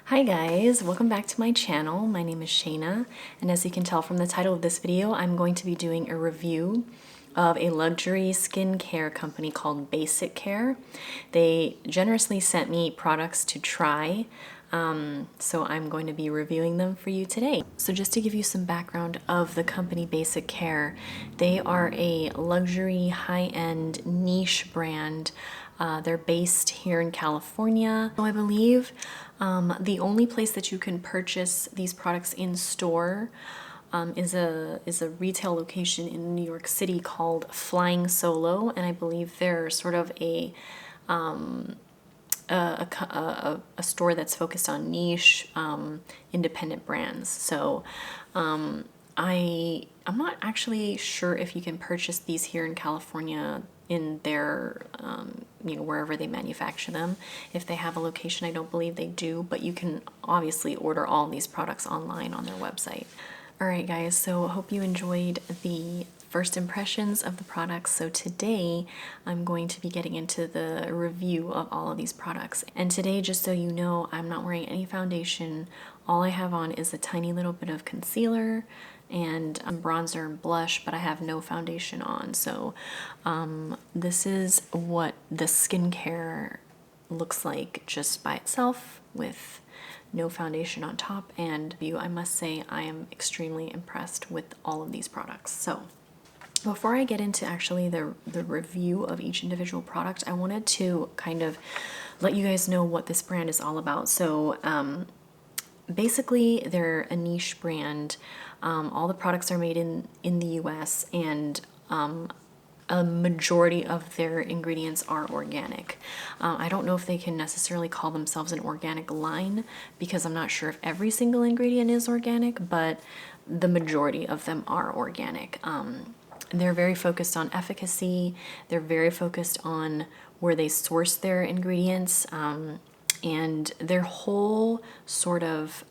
Hi guys, welcome back to my channel. My name is Shayna, and as you can tell from the title of this video, I'm going to be doing a review of a luxury skincare company called baszicare. They generously sent me products to try, so I'm going to be reviewing them for you today. So just to give you some background of the company baszicare, they are a luxury high-end niche brand. They're based here in California. So I believe the only place that you can purchase these products in store is a retail location in New York City called Flying Solo, and I believe they're sort of a store that's focused on niche independent brands. So I'm not actually sure if you can purchase these here in California in their wherever they manufacture them. If they have a location, I don't believe they do, but you can obviously order all these products online on their website. Alright guys, so I hope you enjoyed the first impressions of the products. So today I'm going to be getting into the review of all of these products. And today, just so you know, I'm not wearing any foundation. All I have on is a tiny little bit of concealer and bronzer and blush, but I have no foundation on. So this is what the skincare looks like just by itself with no foundation on top. And I must say I am extremely impressed with all of these products. So before I get into actually the review of each individual product, I wanted to kind of let you guys know what this brand is all about. So basically they're a niche brand. All the products are made in the US, and a majority of their ingredients are organic. I don't know if they can necessarily call themselves an organic line because I'm not sure if every single ingredient is organic, but the majority of them are organic. They're very focused on efficacy. They're very focused on where they source their ingredients, and their whole sort of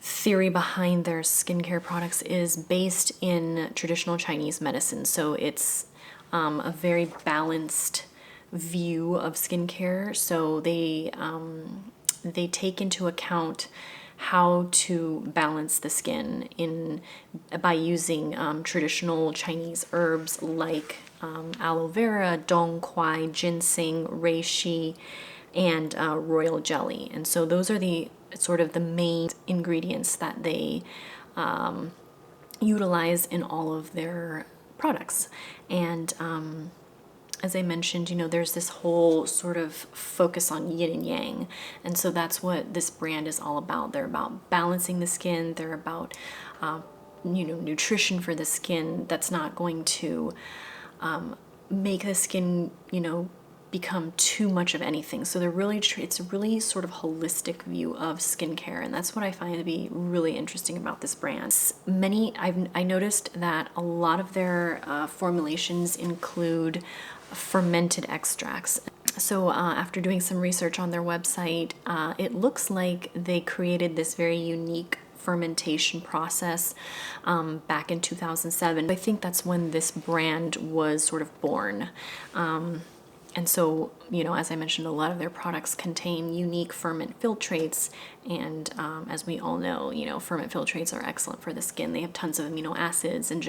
theory behind their skincare products is based in traditional Chinese medicine. So it's a very balanced view of skincare. So they take into account how to balance the skin by using traditional Chinese herbs like aloe vera, dong quai, ginseng, reishi, and royal jelly. And so those are the sort of the main ingredients that they utilize in all of their products. And as I mentioned, there's this whole sort of focus on yin and yang. And so that's what this brand is all about. They're about balancing the skin. They're about, nutrition for the skin that's not going to make the skin, become too much of anything. So it's a really sort of holistic view of skincare, and that's what I find to be really interesting about this brand. I noticed that a lot of their formulations include fermented extracts. So after doing some research on their website, it looks like they created this very unique fermentation process back in 2007. I think that's when this brand was sort of born. And so, as I mentioned, a lot of their products contain unique ferment filtrates, and as we all know, ferment filtrates are excellent for the skin. They have tons of amino acids, and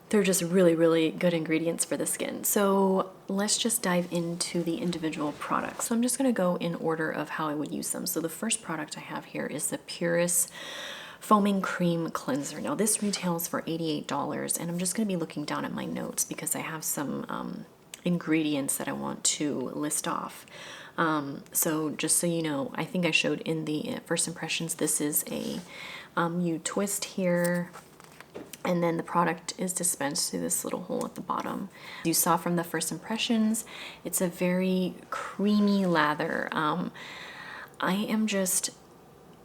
they're just really, really good ingredients for the skin. So let's just dive into the individual products. So I'm just going to go in order of how I would use them. So the first product I have here is the Puris Foaming Cream Cleanser. Now this retails for $88, and I'm just going to be looking down at my notes because I have some ingredients that I want to list off. So just so you know, I think I showed in the first impressions, this is a you twist here, and then the product is dispensed through this little hole at the bottom. You saw from the first impressions, it's a very creamy lather. I am just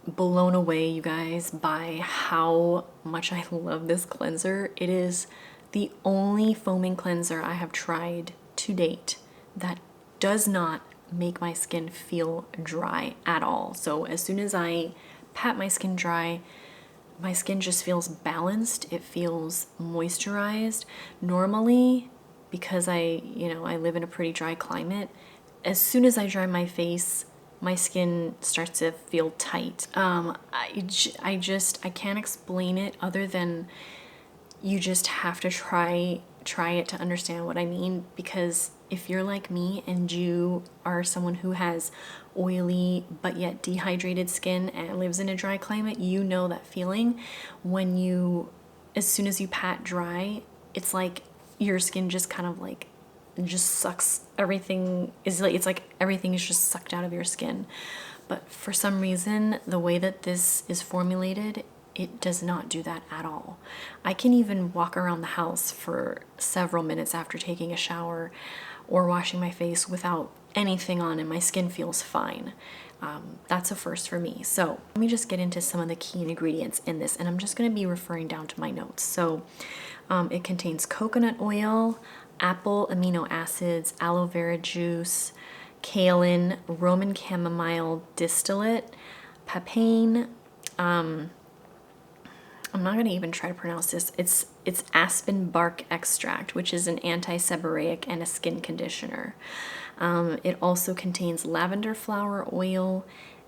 blown away, you guys, by how much I love this cleanser. It is the only foaming cleanser I have tried to date that does not make my skin feel dry at all. So as soon as I pat my skin dry, my skin just feels balanced. It feels moisturized. Normally, because I live in a pretty dry climate, as soon as I dry my face, my skin starts to feel tight. I can't explain it other than you just have to try it to understand what I mean, because if you're like me and you are someone who has oily but yet dehydrated skin and lives in a dry climate, you know that feeling when as soon as you pat dry, it's like your skin just kind of like just sucks everything. It's like everything is just sucked out of your skin. But for some reason, the way that this is formulated, it does not do that at all. I can even walk around the house for several minutes after taking a shower or washing my face without anything on and my skin feels fine. That's a first for me. So let me just get into some of the key ingredients in this, and I'm just going to be referring down to my notes. So it contains coconut oil, apple amino acids, aloe vera juice, kaolin, Roman chamomile distillate, papain, I'm not going to even try to pronounce this. It's aspen bark extract, which is an anti-seborrheic and a skin conditioner. It also contains lavender flower oil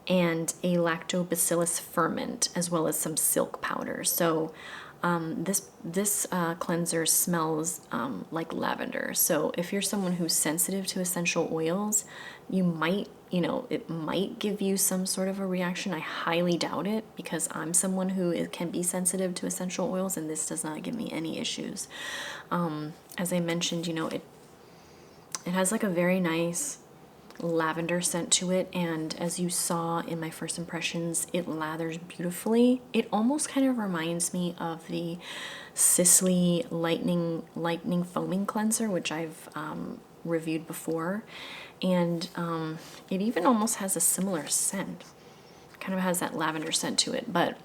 and a lactobacillus ferment, as well as some silk powder. So this cleanser smells like lavender. So if you're someone who's sensitive to essential oils, you might, it might give you some sort of a reaction. I highly doubt it, because I'm someone who can be sensitive to essential oils, and this does not give me any issues. As I mentioned, it has like a very nice lavender scent to it, and as you saw in my first impressions, it lathers beautifully. It almost kind of reminds me of the Sisley lightning foaming cleanser, which I've reviewed before, and it even almost has a similar scent. It kind of has that lavender scent to it, but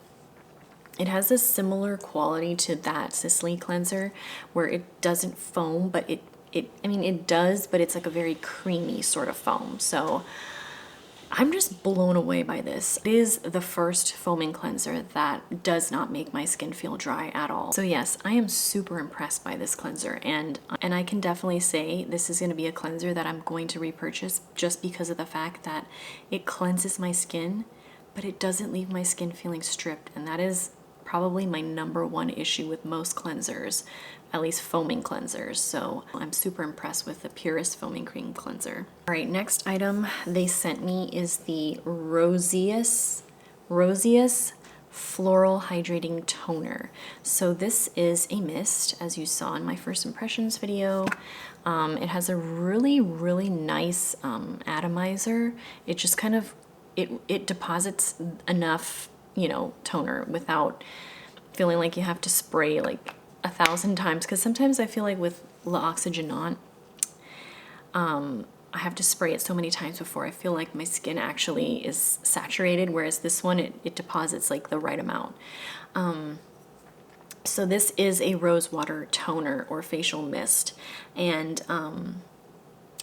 it has a similar quality to that Sisley cleanser, where it doesn't foam, but it does, but it's like a very creamy sort of foam. So I'm just blown away by this. It is the first foaming cleanser that does not make my skin feel dry at all. So yes, I am super impressed by this cleanser, and I can definitely say this is going to be a cleanser that I'm going to repurchase, just because of the fact that it cleanses my skin, but it doesn't leave my skin feeling stripped, and that is probably my number one issue with most cleansers, at least foaming cleansers. So I'm super impressed with the Puris foaming cream cleanser. All right, next item they sent me is the Roseus Floral Hydrating Toner. So this is a mist, as you saw in my first impressions video. It has a really, really nice atomizer. It just kind of, it deposits enough, toner without feeling like you have to spray like 1,000 times, because sometimes I feel like with L'Oxygenant, I have to spray it so many times before I feel like my skin actually is saturated, whereas this one, it deposits like the right amount. So this is a rose water toner or facial mist, and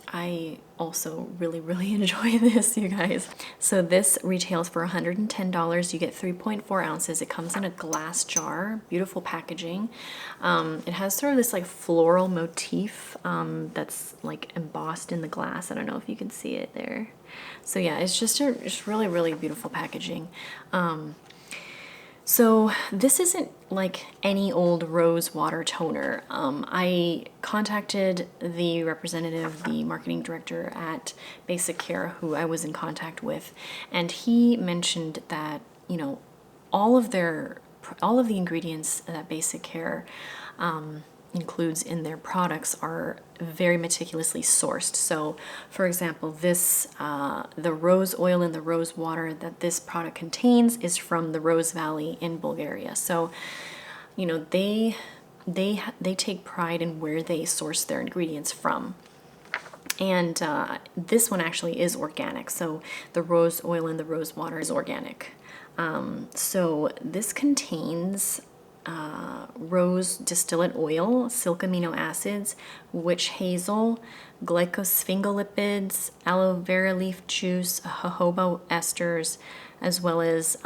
I also really, really enjoy this, you guys. So this retails for $110. You get 3.4 ounces. It comes in a glass jar, beautiful packaging. It has sort of this like floral motif that's like embossed in the glass. I don't know if you can see it there. So yeah, it's just really, really beautiful packaging. So this isn't like any old rose water toner. I contacted the representative, the marketing director at baszicare, who I was in contact with, and he mentioned that, all of the ingredients that baszicare includes in their products are very meticulously sourced. So for example, this the rose oil and the rose water that this product contains is from the Rose Valley in Bulgaria. So they take pride in where they source their ingredients from. And this one actually is organic. So the rose oil and the rose water is organic. So this contains rose distillate oil, silk amino acids, witch hazel, glycosphingolipids, aloe vera leaf juice, jojoba esters, as well as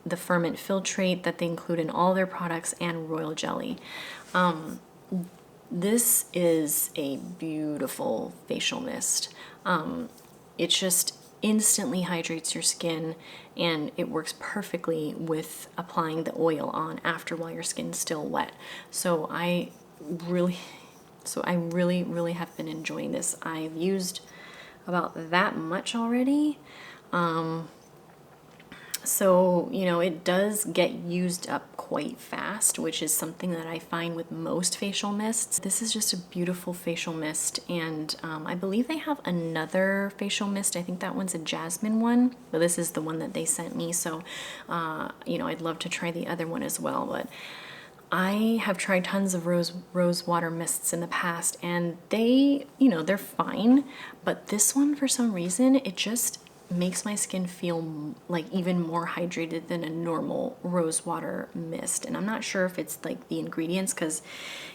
the ferment filtrate that they include in all their products, and royal jelly. This is a beautiful facial mist. instantly hydrates your skin, and it works perfectly with applying the oil on after while your skin's still wet. So I really have been enjoying this. I've used about that much already. So, you know, it does get used up quite fast, which is something that I find with most facial mists. This is just a beautiful facial mist, and I believe they have another facial mist. I think that one's a jasmine one, but this is the one that they sent me. So, you know, I'd love to try the other one as well, but I have tried tons of rose water mists in the past, and they, you know, they're fine, but this one, for some reason, it just makes my skin feel like even more hydrated than a normal rose water mist. And I'm not sure if it's like the ingredients, because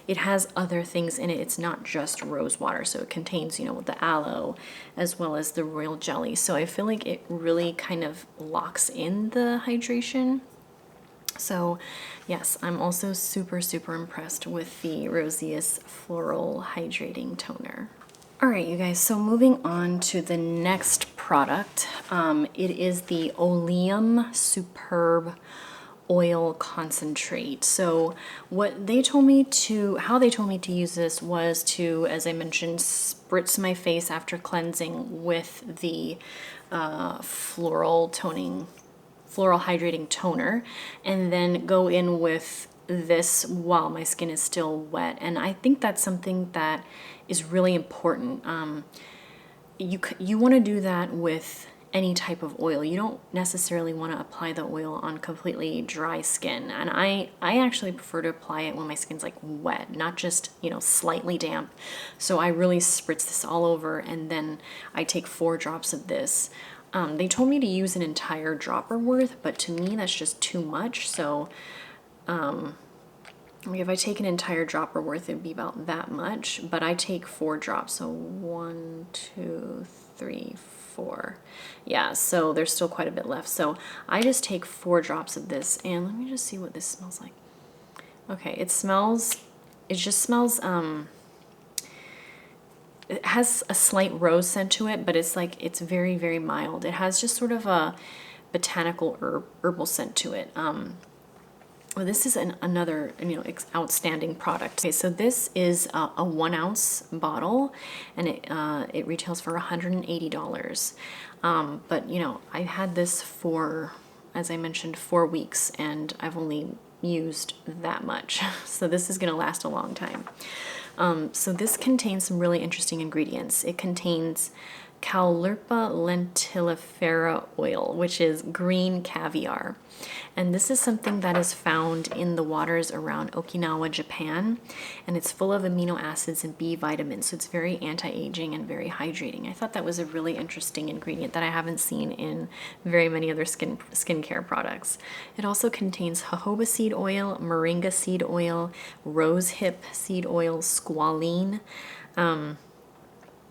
it has other things in it. It's not just rose water, so it contains, you know, the aloe as well as the royal jelly. So I feel like it really kind of locks in the hydration. So yes, I'm also super impressed with the Rosseus Floral Hydrating Toner. All right, you guys, so moving on to the next product. It is the Oleum Superb Oil Concentrate. So how they told me to use this was to, as I mentioned, spritz my face after cleansing with the floral hydrating toner, and then go in with this while my skin is still wet. And I think that's something that is really important. You want to do that with any type of oil. You don't necessarily want to apply the oil on completely dry skin. And I actually prefer to apply it when my skin's like wet, not just, you know, slightly damp. So I really spritz this all over, and then I take 4 drops of this. They told me to use an entire dropper worth, but to me that's just too much. So if I take an entire dropper worth, it'd be about that much, but I take 4 drops. So 1, 2, 3, 4. Yeah, so there's still quite a bit left. So I just take 4 drops of this, and let me just see what this smells like. Okay, it just smells, it has a slight rose scent to it, but it's very mild. It has just sort of a botanical herbal scent to it. Well, this is another, you know, outstanding product. Okay, so this is a 1 ounce bottle, and it retails for $180. But you know, I had this for, as I mentioned, 4 weeks, and I've only used that much. So this is going to last a long time. So this contains some really interesting ingredients. It contains Caulerpa lentilifera oil, which is green caviar. And this is something that is found in the waters around Okinawa, Japan, and it's full of amino acids and B vitamins, so it's very anti-aging and very hydrating. I thought that was a really interesting ingredient that I haven't seen in very many other skincare products. It also contains jojoba seed oil, moringa seed oil, rosehip seed oil, squalene,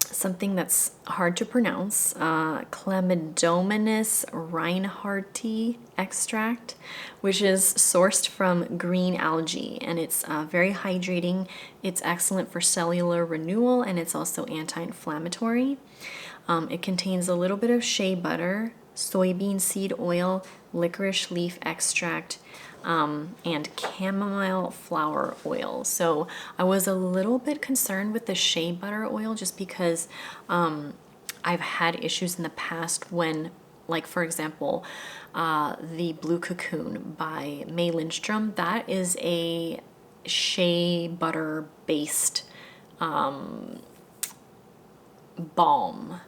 something that's hard to pronounce, Chlamydomonas reinhardti extract, which is sourced from green algae, and it's very hydrating. It's excellent for cellular renewal, and it's also anti-inflammatory. It contains a little bit of shea butter, soybean seed oil, licorice leaf extract, and chamomile flower oil. So I was a little bit concerned with the shea butter oil, just because I've had issues in the past when, like for example, the Blue Cocoon by May Lindstrom, that is a shea butter based balm,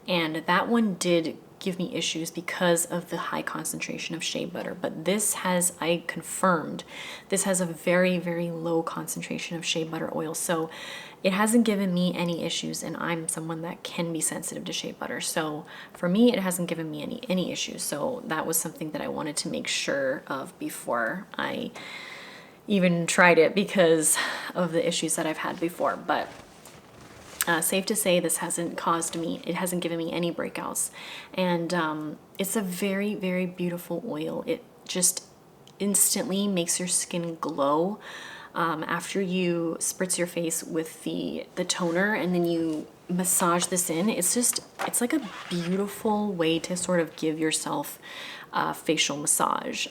and that one did give me issues because of the high concentration of shea butter. But this has, I confirmed, this has a very low concentration of shea butter oil, so it hasn't given me any issues, and I'm someone that can be sensitive to shea butter. So for me, it hasn't given me any issues. So that was something that I wanted to make sure of before I even tried it, because of the issues that I've had before. But safe to say, this hasn't given me any breakouts. And it's a very beautiful oil. It just instantly makes your skin glow. After you spritz your face with the toner, and then you massage this in, it's like a beautiful way to sort of give yourself a facial massage.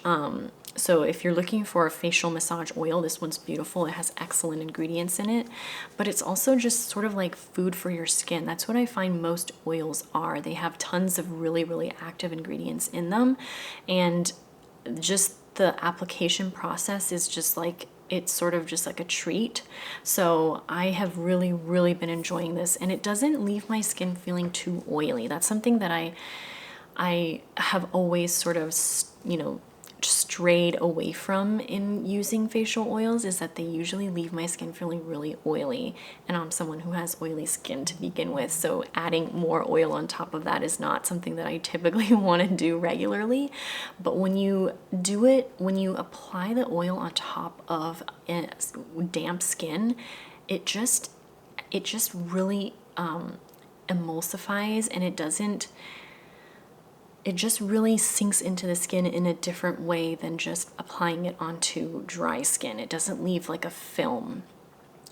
So if you're looking for a facial massage oil, this one's beautiful. It has excellent ingredients in it, but it's also just sort of like food for your skin. That's what I find most oils are. They have tons of really, really active ingredients in them, and just the application process is just like, it's sort of just like a treat. So I have really, really been enjoying this, and it doesn't leave my skin feeling too oily. That's something that I have always sort of, you know, strayed away from in using facial oils, is that they usually leave my skin feeling really oily, and I'm someone who has oily skin to begin with, so adding more oil on top of that is not something that I typically want to do regularly. But when you do it, when you apply the oil on top of damp skin, it just really emulsifies, and it just really sinks into the skin in a different way than just applying it onto dry skin. It doesn't leave like a film,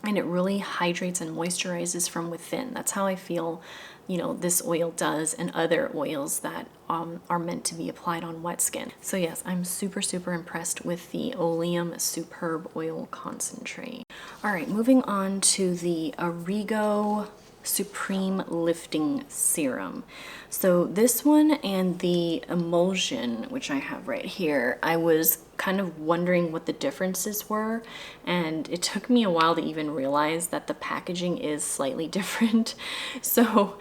and it really hydrates and moisturizes from within. That's how I feel, you know, this oil does, and other oils that are meant to be applied on wet skin. So yes, I'm super, super impressed with the Oleum Superb Oil Concentrate. All right, moving on to the Origo Supreme Lifting Serum. So this one and the emulsion, which I have right here, I was kind of wondering what the differences were, and it took me a while to even realize that the packaging is slightly different. So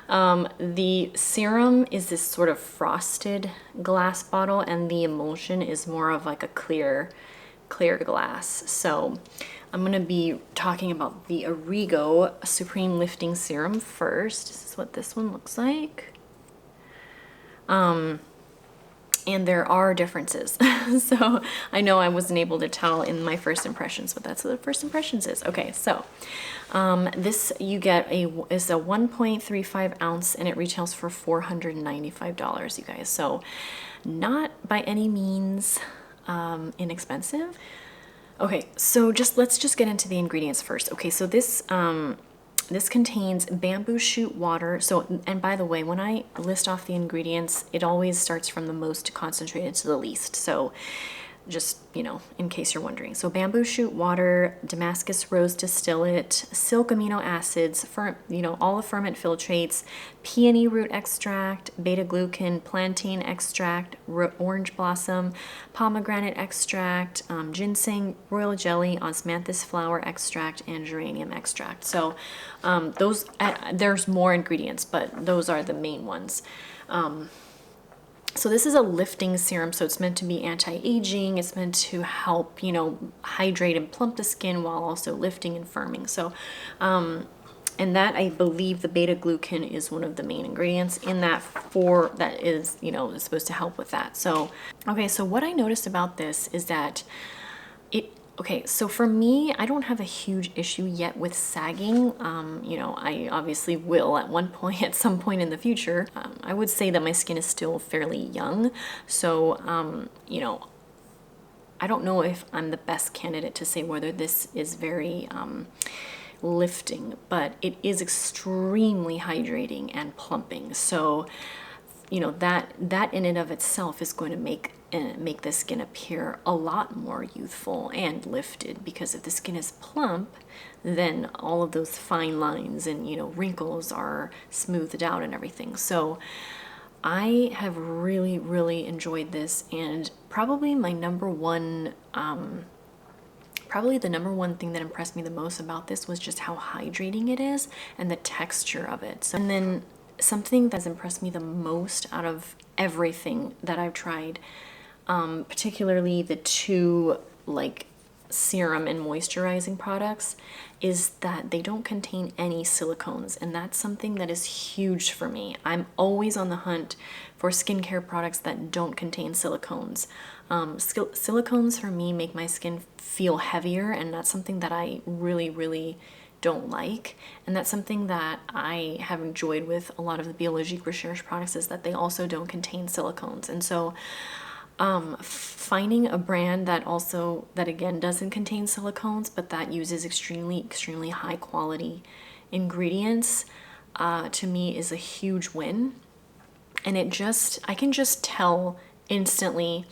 the serum is this sort of frosted glass bottle, and the emulsion is more of like a clear glass. So I'm going to be talking about the Origo Supreme Lifting Serum first. This is what this one looks like. And there are differences. So I know I wasn't able to tell in my first impressions what that's what the first impressions is. Okay, so this you get is a 1.35 ounce, and it retails for $495, you guys. So not by any means inexpensive. Okay, so let's just get into the ingredients first. Okay, so this this contains bamboo shoot water. So, and by the way, when I list off the ingredients, it always starts from the most concentrated to the least. So just, you know, in case you're wondering. So bamboo shoot water, Damascus rose distillate, silk amino acids, you know, all the ferment filtrates, peony root extract, beta glucan, plantain extract, orange blossom, pomegranate extract, ginseng, royal jelly, osmanthus flower extract, and geranium extract. So there's more ingredients, but those are the main ones. So this is a lifting serum, so it's meant to be anti-aging. It's meant to help, you know, hydrate and plump the skin while also lifting and firming. So, and that, I believe the beta glucan is one of the main ingredients in that that is, you know, is supposed to help with that. So, okay, so what I noticed about this is that okay, so for me, I don't have a huge issue yet with sagging. You know, I obviously will at some point in the future. I would say that my skin is still fairly young. So, you know, I don't know if I'm the best candidate to say whether this is very lifting, but it is extremely hydrating and plumping. So, you know, that in and of itself is going to make the skin appear a lot more youthful and lifted, because if the skin is plump, then all of those fine lines and, you know, wrinkles are smoothed out and everything. So I have really, really enjoyed this, and probably my number one probably the number one thing that impressed me the most about this was just how hydrating it is and the texture of it. So, and then something that's impressed me the most out of everything that I've tried, particularly the two like serum and moisturizing products, is that they don't contain any silicones, and that's something that is huge for me. I'm always on the hunt for skincare products that don't contain silicones. Silicones for me make my skin feel heavier, and that's something that I really, really don't like. And that's something that I have enjoyed with a lot of the Biologique Recherche products, is that they also don't contain silicones. And so finding a brand that again doesn't contain silicones, but that uses extremely high quality ingredients, to me is a huge win. And I can just tell instantly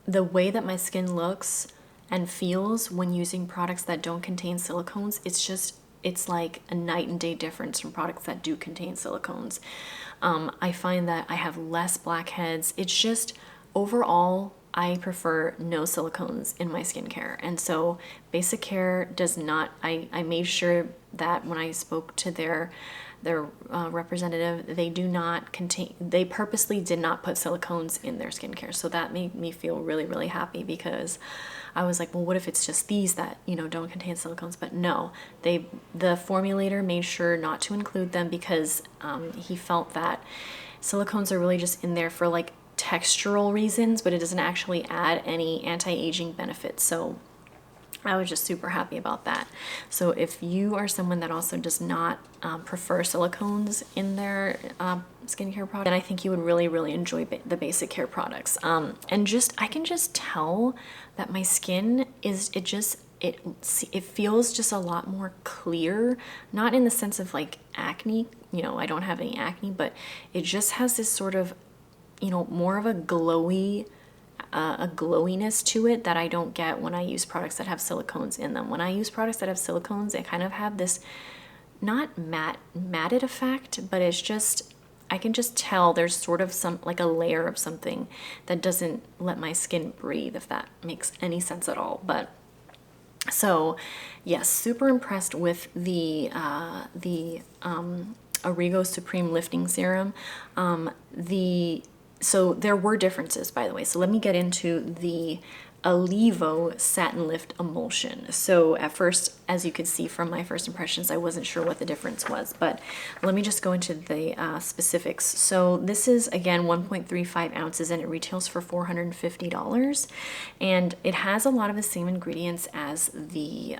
the way that my skin looks and feels when using products that don't contain silicones. It's like a night and day difference from products that do contain silicones. I find that I have less blackheads. It's just overall, I prefer no silicones in my skincare. And so baszicare does not, I made sure that when I spoke to their representative, they purposely did not put silicones in their skincare. So that made me feel really, really happy, because I was like, well, what if it's just these that, don't contain silicones? But no, the formulator made sure not to include them, because he felt that silicones are really just in there for like textural reasons, but it doesn't actually add any anti-aging benefits. So I was just super happy about that. So if you are someone that also does not prefer silicones in their skincare product, then I think you would really, really enjoy the baszicare products. And I can just tell that my skin it feels just a lot more clear, not in the sense of like acne, I don't have any acne, but it just has this sort of, more of a glowiness to it that I don't get when I use products that have silicones in them. When I use products that have silicones, they kind of have this not matted effect, but it's just, I can just tell there's sort of like a layer of something that doesn't let my skin breathe, if that makes any sense at all. But so yes, super impressed with the Origo Supreme Lifting Serum. So there were differences, by the way. So let me get into the Olivo Satin Lift Emulsion. So at first, as you could see from my first impressions, I wasn't sure what the difference was, but let me just go into the specifics. So this is, again, 1.35 ounces, and it retails for $450. And it has a lot of the same ingredients as the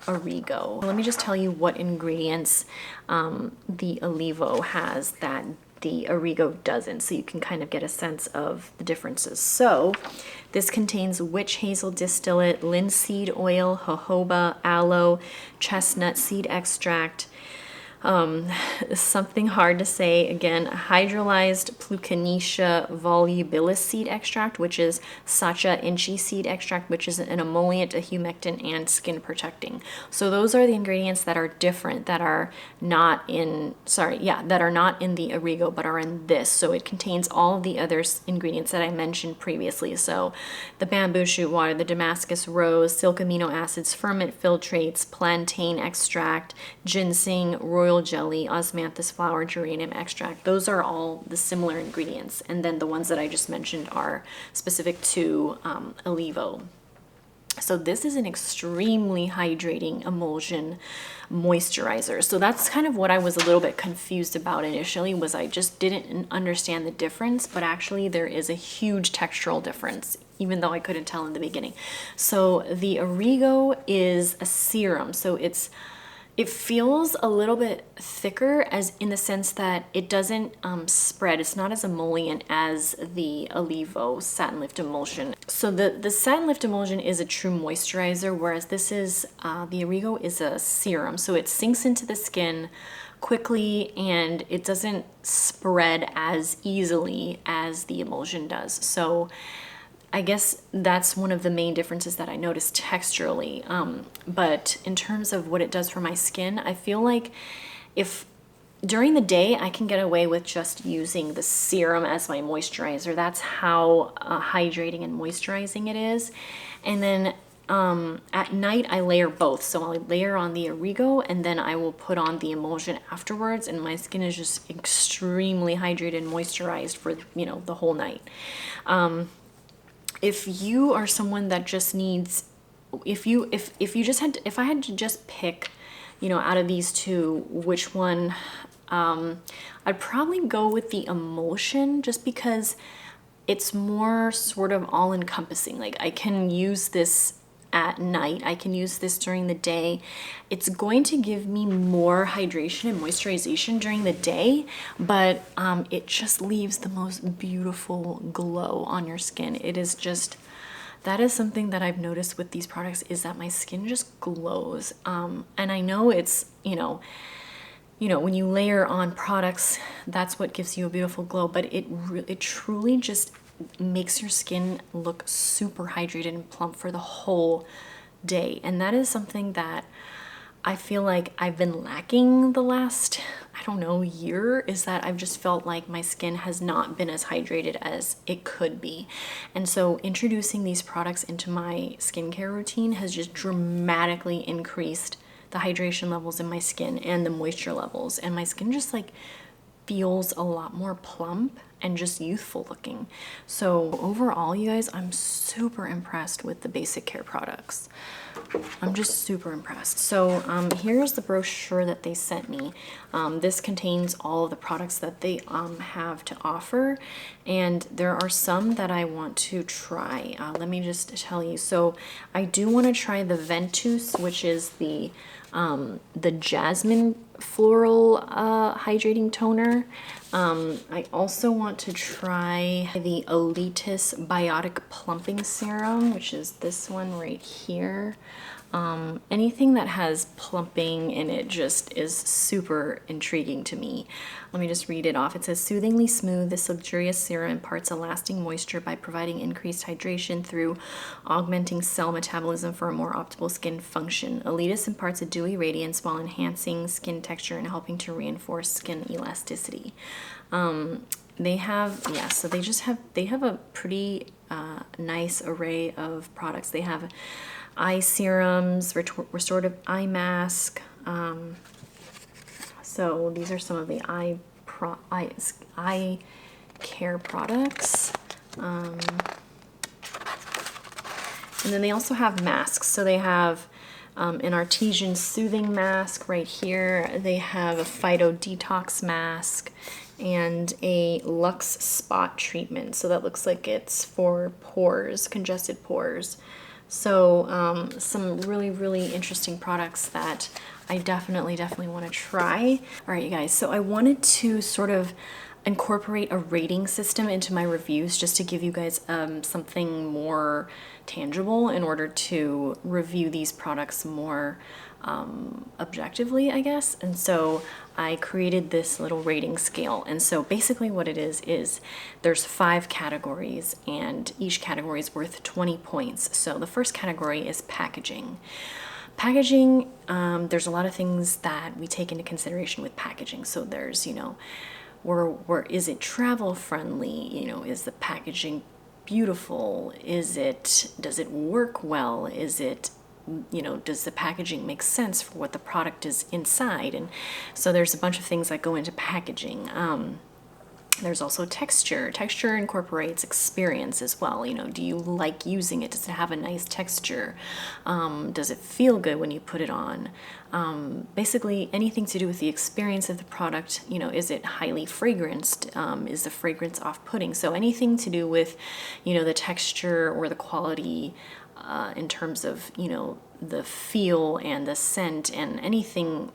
Origo. Let me just tell you what ingredients the Olivo has that the Origo doesn't, so you can kind of get a sense of the differences. So this contains witch hazel distillate, linseed oil, jojoba, aloe, chestnut seed extract, something hard to say again, hydrolyzed Plucanisha volubilis seed extract, which is Sacha inchi seed extract, which is an emollient, a humectant, and skin protecting. So those are the ingredients that are different, that are not in, that are not in the Origo, but are in this. So it contains all of the other ingredients that I mentioned previously. So the bamboo shoot water, the Damascus rose, silk amino acids, ferment filtrates, plantain extract, ginseng, royal jelly, osmanthus flower, geranium extract. Those are all the similar ingredients. And then the ones that I just mentioned are specific to Olivo. So this is an extremely hydrating emulsion moisturizer. So that's kind of what I was a little bit confused about initially, was I just didn't understand the difference, but actually there is a huge textural difference, even though I couldn't tell in the beginning. So the Origo is a serum. So it feels a little bit thicker, as in the sense that it doesn't spread. It's not as emollient as the Olivo Satin Lift Emulsion. So the Satin Lift Emulsion is a true moisturizer, whereas this is, the Origo is a serum. So it sinks into the skin quickly, and it doesn't spread as easily as the emulsion does. So I guess that's one of the main differences that I noticed texturally. But in terms of what it does for my skin, I feel like if during the day I can get away with just using the serum as my moisturizer. That's how hydrating and moisturizing it is. And then at night I layer both. So I'll layer on the Origo, and then I will put on the emulsion afterwards, and my skin is just extremely hydrated and moisturized for, the whole night. If you are someone that just needs, if I had to just pick, out of these two, which one, I'd probably go with the emulsion, just because it's more sort of all encompassing. Like, I can use this at night, I can use this during the day. It's going to give me more hydration and moisturization during the day, but it just leaves the most beautiful glow on your skin. It is just, that is something that I've noticed with these products, is that my skin just glows. And I know it's, you know, when you layer on products, that's what gives you a beautiful glow, but it truly just makes your skin look super hydrated and plump for the whole day. And that is something that I feel like I've been lacking the last, I don't know, year, is that I've just felt like my skin has not been as hydrated as it could be. And so introducing these products into my skincare routine has just dramatically increased the hydration levels in my skin and the moisture levels. And my skin just like feels a lot more plump and just youthful looking. So overall, you guys, I'm super impressed with the baszicare products. I'm just super impressed. So here's the brochure that they sent me. This contains all of the products that they have to offer, and there are some that I want to try. Let me just tell you. So I do want to try the Ventus, which is the jasmine floral hydrating toner. I also want to try the Elitis Biotic Plumping Serum, which is this one right here. Anything that has plumping in it just is super intriguing to me. Let me just read it off. It says, soothingly smooth, this luxurious serum imparts a lasting moisture by providing increased hydration through augmenting cell metabolism for a more optimal skin function. Elitis imparts a dewy radiance while enhancing skin texture and helping to reinforce skin elasticity. They have, yeah, so they have a pretty nice array of products. They have eye serums, restorative eye mask. So these are some of the eye care products. And then they also have masks. So they have an artesian soothing mask right here. They have a phyto detox mask and a luxe spot treatment. So that looks like it's for pores, congested pores. So some really, really interesting products that I definitely want to try. All right, you guys, so I wanted to sort of incorporate a rating system into my reviews just to give you guys something more tangible in order to review these products more objectively, I guess. And so I created this little rating scale. And so basically what it is there's 5 categories, and each category is worth 20 points. So the first category is packaging. Packaging, there's a lot of things that we take into consideration with packaging. So there's, you know, where is it travel friendly? You know, is the packaging beautiful? Does it work well? Is it, you know, does the packaging make sense for what the product is inside? And so there's a bunch of things that go into packaging. There's also texture. Texture incorporates experience as well. You know, do you like using it? Does it have a nice texture? Does it feel good when you put it on? Basically anything to do with the experience of the product. You know, is it highly fragranced? Is the fragrance off-putting? So anything to do with, you know, the texture or the quality in terms of, you know, the feel and the scent and anything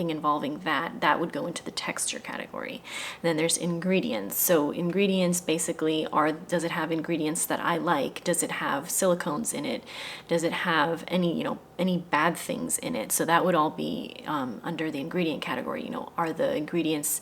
involving that would go into the texture category. And then there's ingredients. So ingredients basically are, does it have ingredients that I like? Does it have silicones in it? Does it have any, you know, any bad things in it? So that would all be under the ingredient category. You know, are the ingredients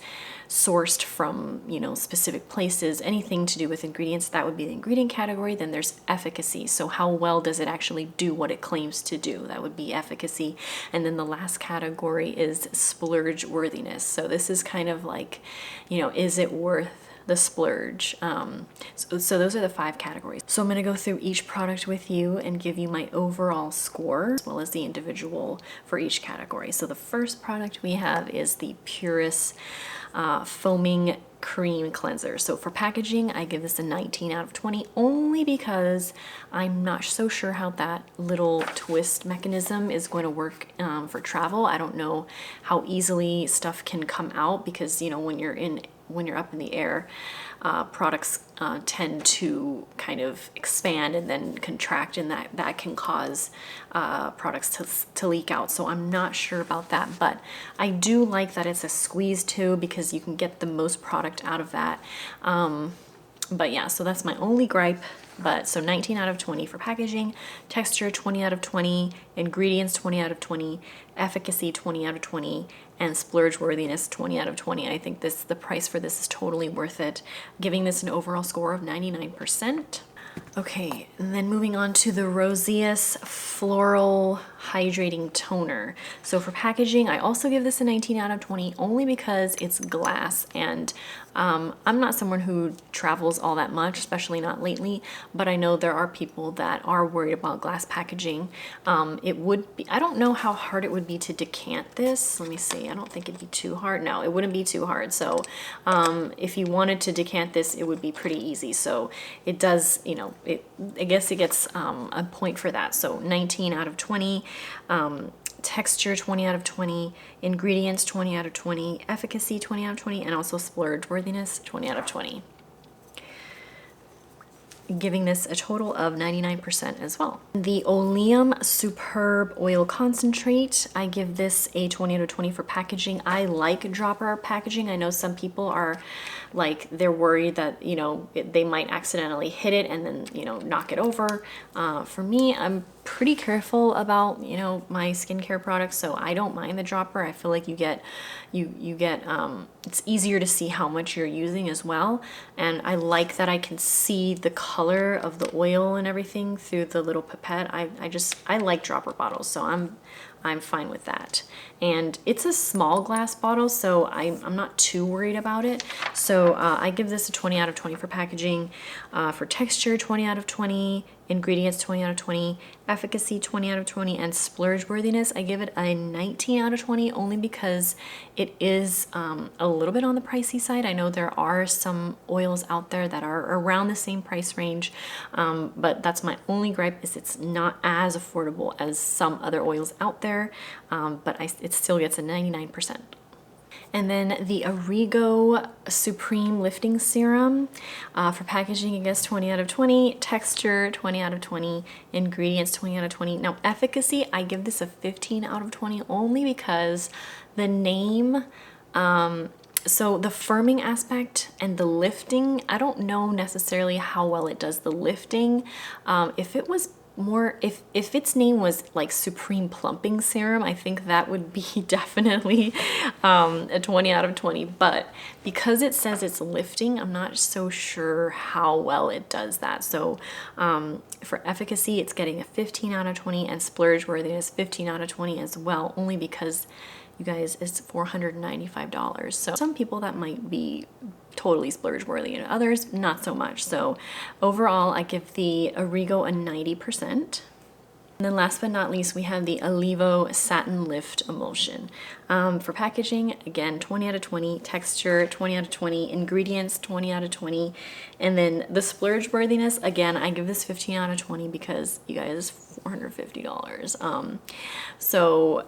sourced from, you know, specific places? Anything to do with ingredients, that would be the ingredient category. Then there's efficacy. So how well does it actually do what it claims to do? That would be efficacy. And then the last category is splurge worthiness. So this is kind of like, you know, is it worth the splurge? So those are the 5 categories. So I'm going to go through each product with you and give you my overall score as well as the individual for each category. So the first product we have is the Puris foaming cream cleanser. So for packaging, I give this a 19 out of 20 only because I'm not so sure how that little twist mechanism is going to work for travel. I don't know how easily stuff can come out because, you know, when you're up in the air, products tend to kind of expand and then contract, and that can cause products to leak out. So I'm not sure about that, but I do like that it's a squeeze too because you can get the most product out of that. But yeah, so that's my only gripe. But so 19 out of 20 for packaging, texture 20 out of 20, ingredients 20 out of 20, efficacy 20 out of 20, and splurge worthiness 20 out of 20. I think the price for this is totally worth it, giving this an overall score of 99%. Okay, and then moving on to the Roseus Floral Hydrating Toner. So for packaging, I also give this a 19 out of 20 only because it's glass, and I'm not someone who travels all that much, especially not lately, but I know there are people that are worried about glass packaging. It would be, I don't know how hard it would be to decant this. Let me see, I don't think it'd be too hard. No, it wouldn't be too hard. So if you wanted to decant this, it would be pretty easy. So it does, you know, I guess it gets a point for that. So 19 out of 20. Texture 20 out of 20, ingredients 20 out of 20, efficacy 20 out of 20, and also splurge worthiness 20 out of 20. Giving this a total of 99% as well. The Oleum Superb Oil Concentrate, I give this a 20 out of 20 for packaging. I like dropper packaging. I know some people are like, they're worried that, you know, they might accidentally hit it and then, you know, knock it over. For me, I'm pretty careful about, you know, my skincare products, so I don't mind the dropper. I feel like you get it's easier to see how much you're using as well, and I like that I can see the color of the oil and everything through the little pipette. I like dropper bottles, so I'm fine with that. And it's a small glass bottle, so I'm not too worried about it. So I give this a 20 out of 20 for packaging. For texture, 20 out of 20. Ingredients, 20 out of 20. Efficacy, 20 out of 20. And splurge worthiness, I give it a 19 out of 20 only because it is a little bit on the pricey side. I know there are some oils out there that are around the same price range, but that's my only gripe, is it's not as affordable as some other oils out there, but it still gets a 99%. And then the Origo Supreme Lifting Serum. For packaging, it gets 20 out of 20. Texture, 20 out of 20. Ingredients, 20 out of 20. Now, efficacy, I give this a 15 out of 20 only because the name, so the firming aspect and the lifting, I don't know necessarily how well it does the lifting. If it was more, if its name was like Supreme Plumping Serum, I think that would be definitely a 20 out of 20, but because it says it's lifting, I'm not so sure how well it does that. So for efficacy, it's getting a 15 out of 20, and splurge worthiness 15 out of 20 as well, only because, you guys, it's $495. So some people that might be totally splurge worthy, and others not so much. So overall, I give the Origo a 90%. And then last but not least, we have the Alivo Satin Lift Emulsion. For packaging, again, 20 out of 20. Texture, 20 out of 20. Ingredients, 20 out of 20. And then the splurge worthiness, again, I give this 15 out of 20 because, you guys, $450. So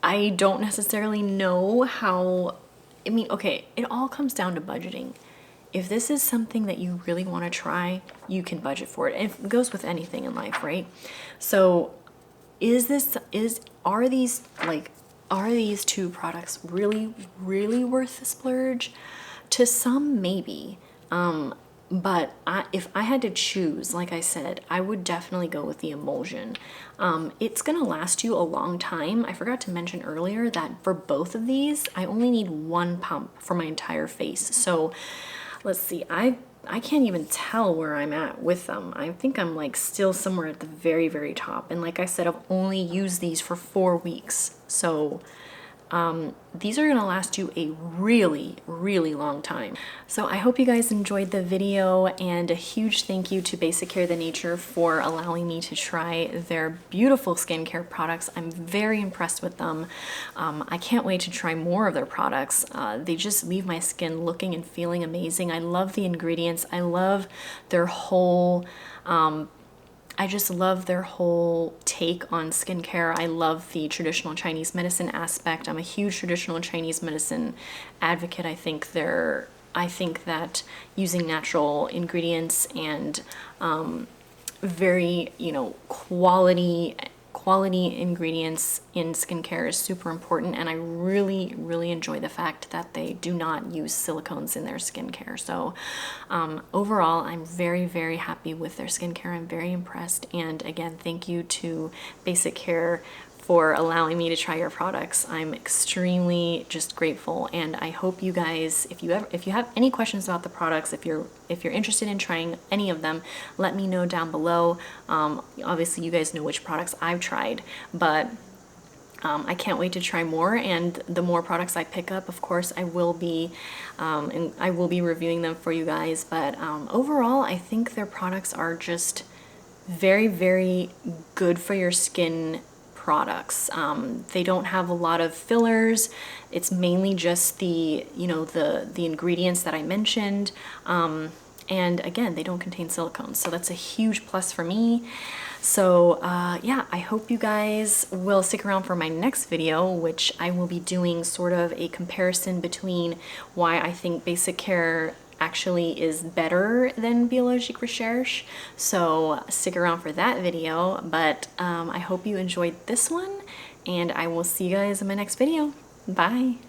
I don't necessarily know how, I mean, okay, it all comes down to budgeting. If this is something that you really want to try, you can budget for it. And it goes with anything in life, right? So are these two products really, really worth the splurge? To some, maybe. But if I had to choose, like I said, I would definitely go with the emulsion. It's gonna last you a long time. I forgot to mention earlier that for both of these, I only need one pump for my entire face. So let's see, I can't even tell where I'm at with them. I think I'm like still somewhere at the very, very top. And like I said, I've only used these for 4 weeks. So these are gonna last you a really, really long time. So I hope you guys enjoyed the video, and a huge thank you to baszicare the Nature for allowing me to try their beautiful skincare products. I'm very impressed with them. I can't wait to try more of their products. They just leave my skin looking and feeling amazing. I love the ingredients. I love their whole I just love their whole take on skincare. I love the traditional Chinese medicine aspect. I'm a huge traditional Chinese medicine advocate. I think that using natural ingredients and very, quality quality ingredients in skincare is super important, and I really, really enjoy the fact that they do not use silicones in their skincare. So overall, I'm very, very happy with their skincare. I'm very impressed, and again, thank you to baszicare for allowing me to try your products. I'm extremely just grateful, and I hope you guys, if you have any questions about the products, if you're interested in trying any of them, let me know down below. Obviously you guys know which products I've tried, but I can't wait to try more, and the more products I pick up, of course, I will be reviewing them for you guys. But overall, I think their products are just very, very good for your skin products. They don't have a lot of fillers. It's mainly just the ingredients that I mentioned. And again, they don't contain silicones, so that's a huge plus for me. So yeah, I hope you guys will stick around for my next video, which I will be doing sort of a comparison between why I think baszicare actually is better than Biologique Recherche. So stick around for that video, but I hope you enjoyed this one, and I will see you guys in my next video. Bye!